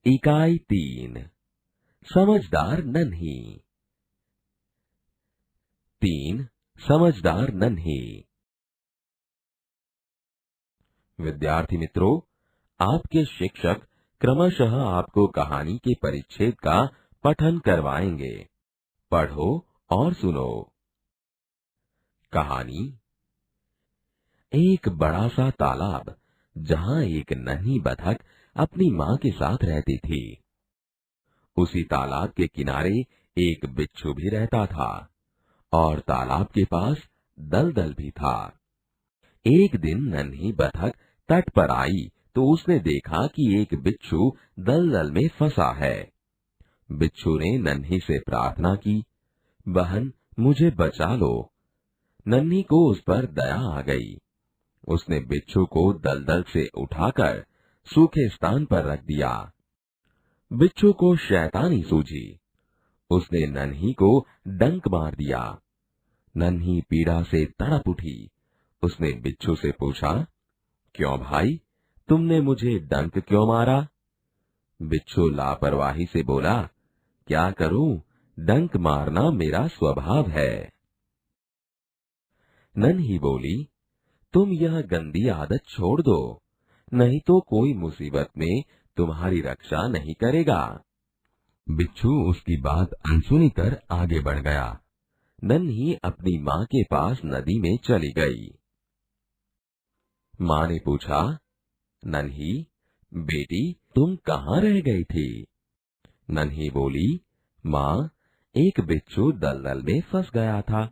इकाई 3 समझदार नन्ही। 3 समझदार नन्ही। विद्यार्थी मित्रों, आपके शिक्षक क्रमशः आपको कहानी के परिच्छेद का पठन करवाएंगे। पढ़ो और सुनो। कहानी। एक बड़ा सा तालाब, जहाँ एक नन्ही बतख अपनी माँ के साथ रहती थी। उसी तालाब के किनारे एक बिच्छू भी रहता था और तालाब के पास दलदल भी था। एक दिन नन्ही बतख तट पर आई तो उसने देखा कि एक बिच्छू दलदल में फंसा है। बिच्छू ने नन्ही से प्रार्थना की, बहन मुझे बचा लो। नन्ही को उस पर दया आ गई। उसने बिच्छू को दलदल से उठाकर सूखे स्थान पर रख दिया। बिच्छू को शैतानी सूझी। उसने नन्ही को डंक मार दिया। नन्ही पीड़ा से तड़प उठी। उसने बिच्छू से पूछा, क्यों भाई, तुमने मुझे डंक क्यों मारा? बिच्छू लापरवाही से बोला, क्या करूं, डंक मारना मेरा स्वभाव है। नन्ही बोली, तुम यह गंदी आदत छोड़ दो, नहीं तो कोई मुसीबत में तुम्हारी रक्षा नहीं करेगा। बिच्छू उसकी बात अनसुनी कर आगे बढ़ गया। नन्ही अपनी माँ के पास नदी में चली गई। माँ ने पूछा, नन्ही बेटी तुम कहाँ रह गई थी? नन्ही बोली, माँ एक बिच्छू दलदल में फंस गया था,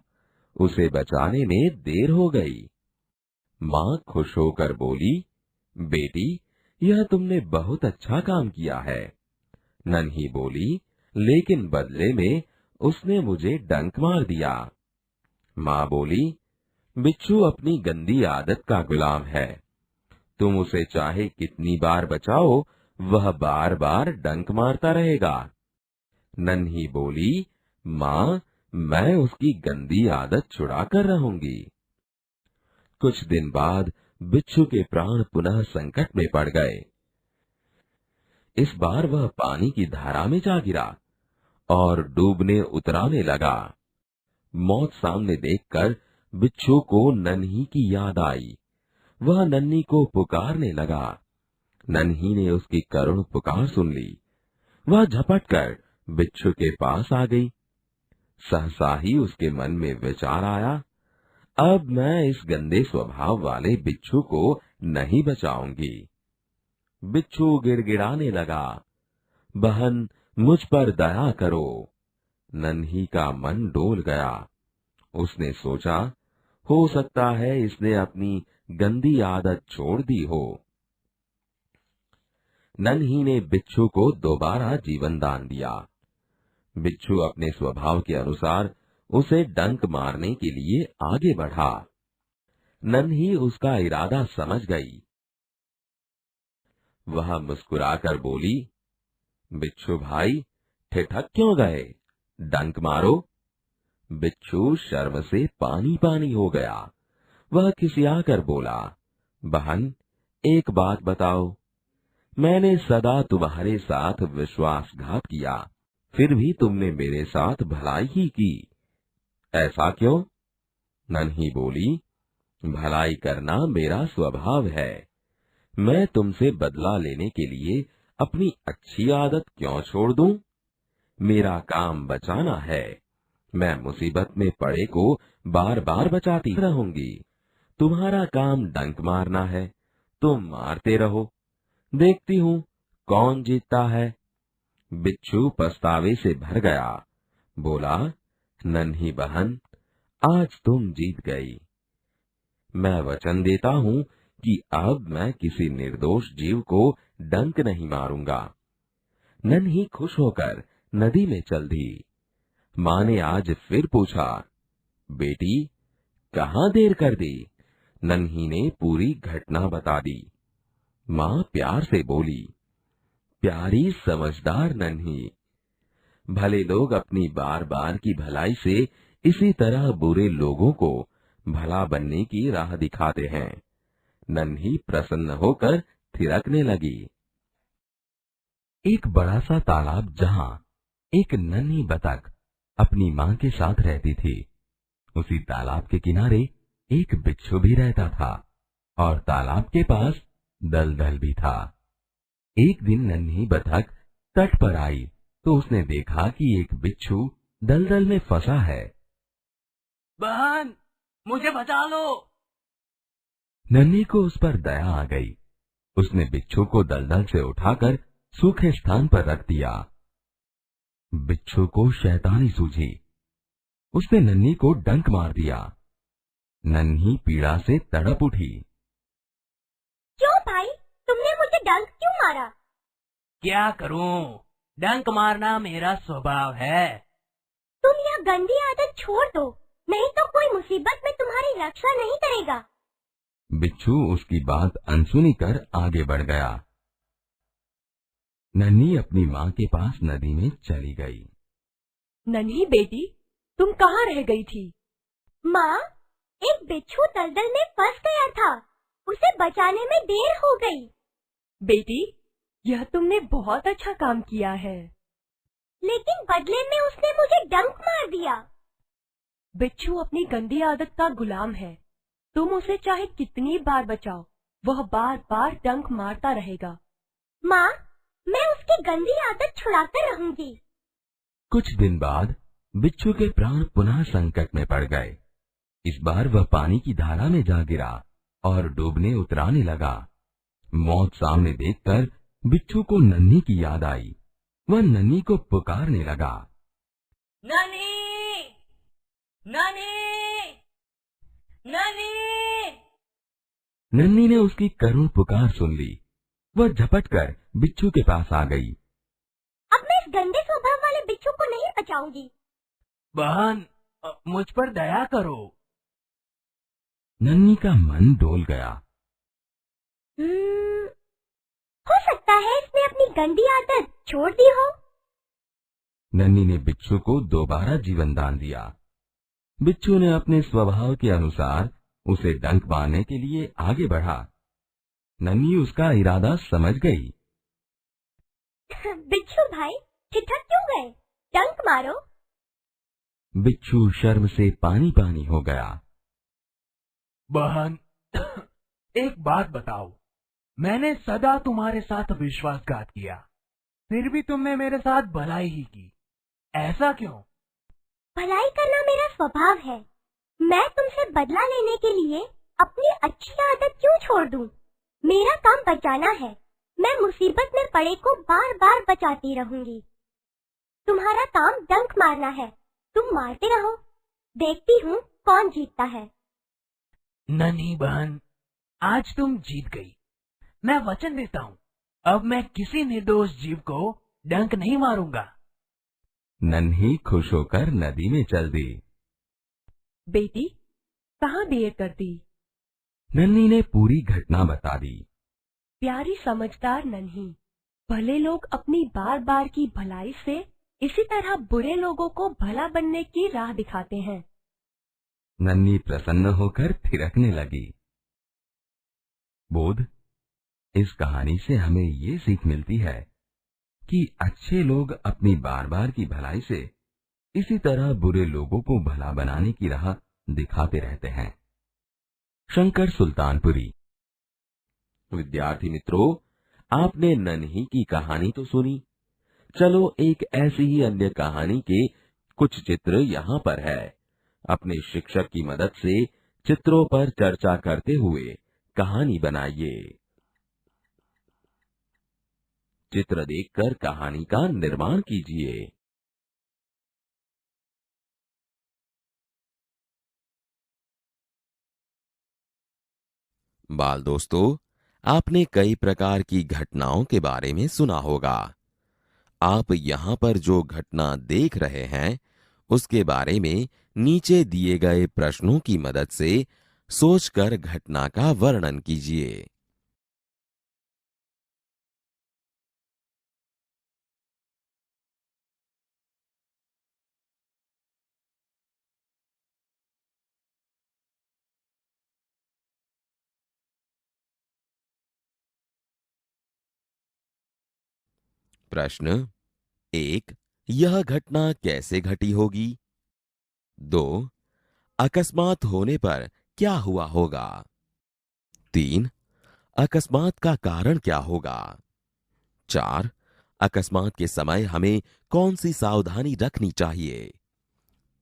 उसे बचाने में देर हो गई। माँ खुश होकर बोली, बेटी यह तुमने बहुत अच्छा काम किया है। नन्ही बोली, लेकिन बदले में उसने मुझे डंक मार दिया। माँ बोली, बिच्छू अपनी गंदी आदत का गुलाम है, तुम उसे चाहे कितनी बार बचाओ वह बार बार डंक मारता रहेगा। नन्ही बोली, माँ मैं उसकी गंदी आदत छुड़ा कर रहूंगी। कुछ दिन बाद बिच्छू के प्राण पुनः संकट में पड़ गए। इस बार वह पानी की धारा में जा गिरा और डूबने उतराने लगा। मौत सामने देखकर बिच्छू को नन्ही की याद आई। वह नन्ही को पुकारने लगा। नन्ही ने उसकी करुण पुकार सुन ली। वह झपट कर बिच्छू के पास आ गई। सहसा ही उसके मन में विचार आया, अब मैं इस गंदे स्वभाव वाले बिच्छू को नहीं बचाऊंगी। बिच्छू गिड़गिड़ाने लगा, बहन मुझ पर दया करो। नन्ही का मन डोल गया। उसने सोचा, हो सकता है इसने अपनी गंदी आदत छोड़ दी हो। नन्ही ने बिच्छू को दोबारा जीवन दान दिया। बिच्छू अपने स्वभाव के अनुसार उसे डंक मारने के लिए आगे बढ़ा। नन्ही उसका इरादा समझ गई। वह मुस्कुराकर बोली, बिच्छू भाई ठिठक क्यों गए, डंक मारो। बिच्छू शर्म से पानी पानी हो गया। वह खिसियाकर बोला, बहन एक बात बताओ, मैंने सदा तुम्हारे साथ विश्वासघात किया, फिर भी तुमने मेरे साथ भलाई ही की, ऐसा क्यों? नन्ही बोली, भलाई करना मेरा स्वभाव है। मैं तुमसे बदला लेने के लिए अपनी अच्छी आदत क्यों छोड़ दूं? मेरा काम बचाना है। मैं मुसीबत में पड़े को बार बार बचाती रहूंगी। तुम्हारा काम डंक मारना है, तुम मारते रहो, देखती हूँ कौन जीतता है। बिच्छू पछतावे से भर गया। बोला, नन्ही बहन आज तुम जीत गई। मैं वचन देता हूँ कि अब मैं किसी निर्दोष जीव को डंक नहीं मारूंगा। नन्ही खुश होकर नदी में चल दी। माँ ने आज फिर पूछा, बेटी कहाँ देर कर दी? नन्ही ने पूरी घटना बता दी। माँ प्यार से बोली, प्यारी समझदार नन्ही, भले लोग अपनी बार बार की भलाई से इसी तरह बुरे लोगों को भला बनने की राह दिखाते हैं। नन्ही प्रसन्न होकर थिरकने लगी। एक बड़ा सा तालाब जहाँ एक नन्ही बतख अपनी माँ के साथ रहती थी, उसी तालाब के किनारे एक बिच्छू भी रहता था और तालाब के पास दलदल भी था। एक दिन नन्ही बतख तट पर आई तो उसने देखा कि एक बिच्छू दलदल में फंसा है। बहन, मुझे बचा लो। नन्ही को उस पर दया आ गई। उसने बिच्छू को दलदल से उठाकर सूखे स्थान पर रख दिया। बिच्छू को शैतानी सूझी। उसने नन्ही को डंक मार दिया। नन्ही पीड़ा से तड़प उठी। क्यों भाई, तुमने मुझे डंक क्यों मारा? क्या करूं, डंक मारना मेरा स्वभाव है। तुम यह गंदी आदत छोड़ दो, नहीं तो कोई मुसीबत में तुम्हारी रक्षा नहीं करेगा। बिच्छू उसकी बात अनसुनी कर आगे बढ़ गया। नन्ही अपनी माँ के पास नदी में चली गई। नन्ही बेटी, तुम कहाँ रह गई थी? माँ, एक बिच्छू दलदल में फंस गया था, उसे बचाने में देर हो गई। बेटी, यह तुमने बहुत अच्छा काम किया है। लेकिन बदले में उसने मुझे डंक मार दिया। बिच्छू अपनी गंदी आदत का गुलाम है। तुम उसे चाहे कितनी बार बचाओ, वह बार बार डंक मारता रहेगा। माँ, मैं उसकी गंदी आदत छुड़ाकर रहूंगी। कुछ दिन बाद बिच्छू के प्राण पुनः संकट में पड़ गए। इस बार वह पानी की धारा में जा गिरा और डूबने उतराने लगा। मौत सामने देखकर बिच्छू को नन्ही की याद आई। वह नन्ही को पुकारने लगा। नानी, नानी, नानी। नन्ही ने उसकी करुण पुकार सुन ली। वह झपटकर बिच्छू के पास आ गई। अब मैं इस गंदे स्वभाव वाले बिच्छू को नहीं बचाऊंगी। बहन, मुझ पर दया करो। नन्ही का मन डोल गया। हो सकता है इसने अपनी गंदी आदत छोड़ दी हो। नन्ही ने बिच्छू को दोबारा जीवन दान दिया। बिच्छू ने अपने स्वभाव के अनुसार उसे डंक मारने के लिए आगे बढ़ा। नन्ही उसका इरादा समझ गई। बिच्छू भाई, ठिठक क्यों गए? डंक मारो। बिच्छू शर्म से पानी पानी हो गया। बहन, एक बात बताओ, मैंने सदा तुम्हारे साथ विश्वासघात किया, फिर भी तुमने मेरे साथ भलाई ही की, ऐसा क्यों? भलाई करना मेरा स्वभाव है। मैं तुमसे बदला लेने के लिए अपनी अच्छी आदत क्यों छोड़ दूं? मेरा काम बचाना है। मैं मुसीबत में पड़े को बार बार बचाती रहूंगी। तुम्हारा काम डंक मारना है, तुम मारते रहो। देखती हूँ कौन जीतता है। नन्ही बहन, आज तुम जीत गई। मैं वचन देता हूँ, अब मैं किसी निर्दोष जीव को डंक नहीं मारूंगा। नन्ही खुश होकर नदी में चल दी। बेटी, कहाँ देर कर दी? नन्ही ने पूरी घटना बता दी। प्यारी समझदार नन्ही, भले लोग अपनी बार बार की भलाई से इसी तरह बुरे लोगों को भला बनने की राह दिखाते हैं। नन्ही प्रसन्न होकर थिरकने लगी। बोध, इस कहानी से हमें ये सीख मिलती है कि अच्छे लोग अपनी बार बार की भलाई से इसी तरह बुरे लोगों को भला बनाने की राह दिखाते रहते हैं। शंकर सुल्तानपुरी। विद्यार्थी मित्रों, आपने नन्ही की कहानी तो सुनी। चलो एक ऐसी ही अन्य कहानी के कुछ चित्र यहाँ पर है। अपने शिक्षक की मदद से चित्रों पर चर्चा करते हुए कहानी बनाइए। चित्र देखकर कहानी का निर्माण कीजिए। बाल दोस्तों, आपने कई प्रकार की घटनाओं के बारे में सुना होगा। आप यहाँ पर जो घटना देख रहे हैं, उसके बारे में नीचे दिए गए प्रश्नों की मदद से सोचकर घटना का वर्णन कीजिए। प्रश्न 1, यह घटना कैसे घटी होगी? 2, अकस्मात होने पर क्या हुआ होगा? 3, अकस्मात का कारण क्या होगा? 4, अकस्मात के समय हमें कौन सी सावधानी रखनी चाहिए?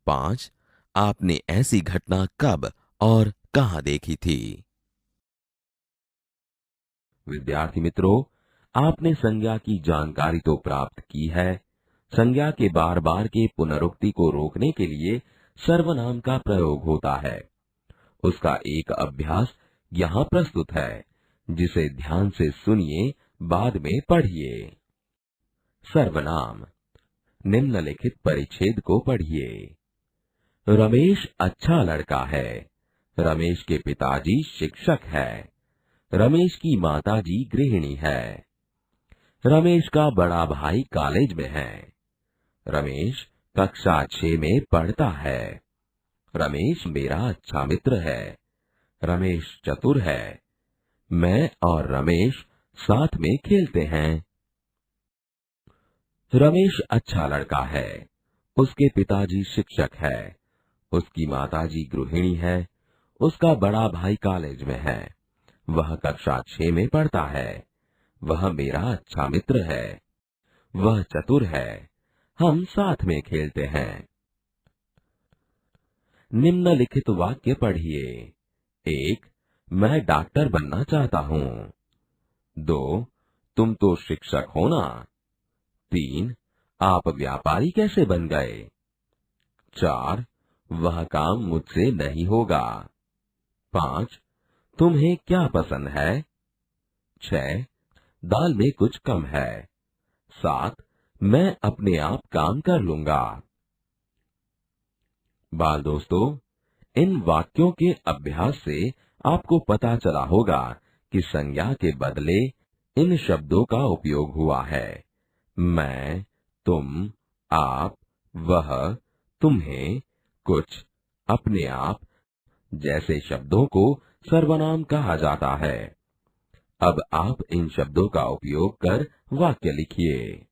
5, आपने ऐसी घटना कब और कहां देखी थी? विद्यार्थी मित्रों, आपने संज्ञा की जानकारी तो प्राप्त की है। संज्ञा के बार बार के पुनरुक्ति को रोकने के लिए सर्वनाम का प्रयोग होता है। उसका एक अभ्यास यहाँ प्रस्तुत है, जिसे ध्यान से सुनिए, बाद में पढ़िए। सर्वनाम। निम्नलिखित परिच्छेद को पढ़िए। रमेश अच्छा लड़का है। रमेश के पिताजी शिक्षक है। रमेश की माताजी गृहिणी है। रमेश का बड़ा भाई कॉलेज में है। रमेश कक्षा 6 में पढ़ता है। रमेश मेरा अच्छा मित्र है। रमेश चतुर है। मैं और रमेश साथ में खेलते हैं। रमेश अच्छा लड़का है। उसके पिताजी शिक्षक है। उसकी माताजी गृहिणी है। उसका बड़ा भाई कॉलेज में है। वह कक्षा 6 में पढ़ता है। वह मेरा अच्छा मित्र है। वह चतुर है। हम साथ में खेलते हैं। निम्नलिखित वाक्य पढ़िए। 1, मैं डॉक्टर बनना चाहता हूँ। 2, तुम तो शिक्षक हो ना। 3, आप व्यापारी कैसे बन गए? 4, वह काम मुझसे नहीं होगा। 5, तुम्हें क्या पसंद है? 6, दाल में कुछ कम है। 7, मैं अपने आप काम कर लूंगा। बाल दोस्तों, इन वाक्यों के अभ्यास से आपको पता चला होगा कि संज्ञा के बदले इन शब्दों का उपयोग हुआ है। मैं, तुम, आप, वह, तुम्हें, कुछ, अपने आप जैसे शब्दों को सर्वनाम कहा जाता है। अब आप इन शब्दों का उपयोग कर वाक्य लिखिए।